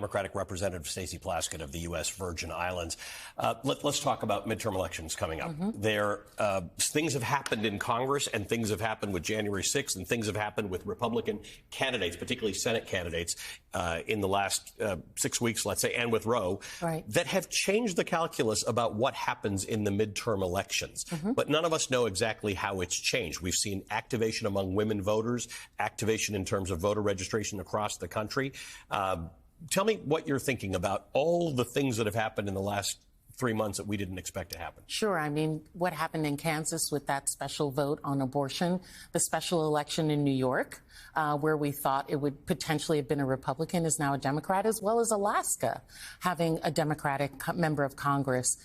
Democratic Representative Stacey Plaskett of the U.S. Virgin Islands. Let's talk about midterm elections coming up. Things have happened in Congress, and things have happened with January 6th, and things have happened with Republican candidates, particularly Senate candidates, in the last 6 weeks, let's say, and with Roe, that have changed the calculus about what happens in the midterm elections. But none of us know exactly how it's changed. We've seen activation among women voters, activation in terms of voter registration across the country. Tell me what you're thinking about all the things that have happened in the last 3 months that we didn't expect to happen. Sure. I mean, what happened in Kansas with that special vote on abortion, the special election in New York, where we thought it would potentially have been a Republican, is now a Democrat, as well as Alaska having a Democratic member of Congress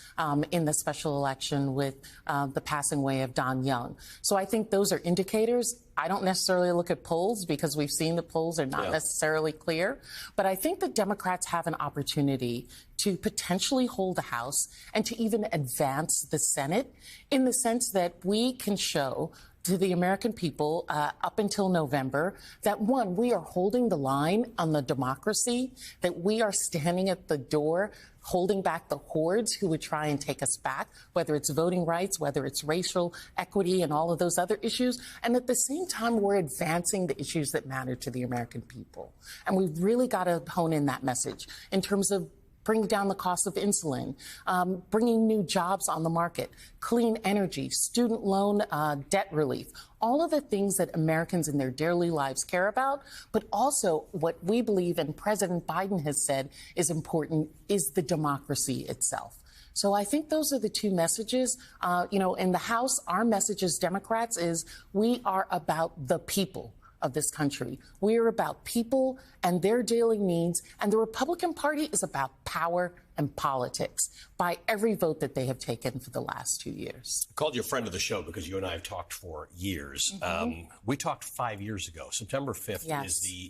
in the special election with the passing away of Don Young. So I think those are indicators. I don't necessarily look at polls because we've seen the polls are not necessarily clear. But I think the Democrats have an opportunity to potentially hold the House and to even advance the Senate in the sense that we can show to the American people up until November that, one, we are holding the line on the democracy, that we are standing at the door holding back the hordes who would try and take us back, whether it's voting rights, whether it's racial equity and all of those other issues. And at the same time, we're advancing the issues that matter to the American people. And we've really got to hone in that message in terms of bringing down the cost of insulin, bringing new jobs on the market, clean energy, student loan debt relief, all of the things that Americans in their daily lives care about, but also what we believe and President Biden has said is important is the democracy itself. So I think those are the two messages. In the House, our message as Democrats is we are about the people of this country. We are about people and their daily needs, and the Republican Party is about power and politics by every vote that they have taken for the last 2 years. I called you a friend of the show because you and I have talked for years. We talked 5 years ago. September 5th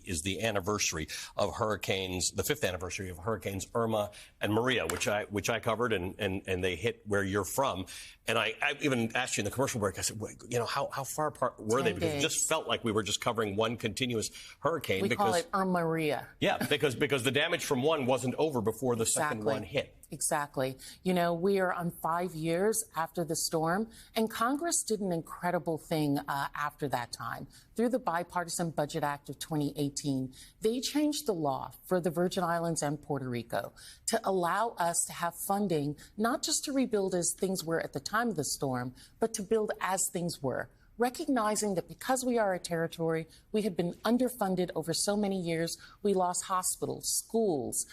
is the anniversary of hurricanes, the 5th anniversary of Hurricanes Irma and Maria, which I covered, and they hit where you're from. And I even asked you in the commercial break, I said, how far apart were they? Because it just felt like we were just covering one continuous hurricane. We call it Irma Maria. Yeah, because the damage from one wasn't over before the second one hit. Exactly. We are on 5 years after the storm, and Congress did an incredible thing after that time. Through the Bipartisan Budget Act of 2018, they changed the law for the Virgin Islands and Puerto Rico to allow us to have funding, not just to rebuild as things were at the time of the storm, but to build as things were, recognizing that because we are a territory, we had been underfunded over so many years. We lost hospitals, schools,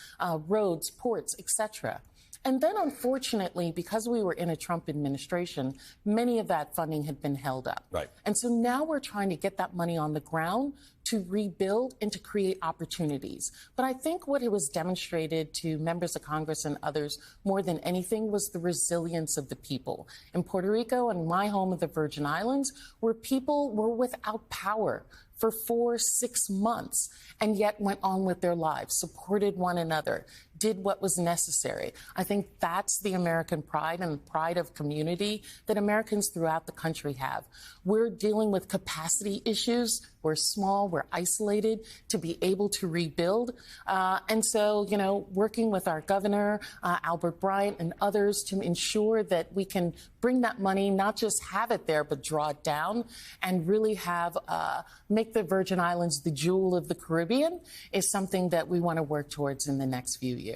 roads, ports, etc. And then, unfortunately, because we were in a Trump administration, many of that funding had been held up. Right. And so now we're trying to get that money on the ground to rebuild and to create opportunities. But I think what it was demonstrated to members of Congress and others more than anything was the resilience of the people. In Puerto Rico and my home of the Virgin Islands, where people were without power for 4-6 months and yet went on with their lives, supported one another, did what was necessary. I think that's the American pride and the pride of community that Americans throughout the country have. We're dealing with capacity issues. We're small, we're isolated to be able to rebuild. And so, working with our governor, Albert Bryant, and others to ensure that we can bring that money, not just have it there, but draw it down and really have, make the Virgin Islands the jewel of the Caribbean is something that we want to work towards in the next few years.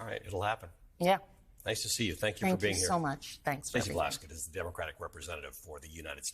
All right, it'll happen. Yeah. Nice to see you. Thank you for being here. Thank you so much. Thanks. Stacey Plaskett is the Democratic representative for the United States.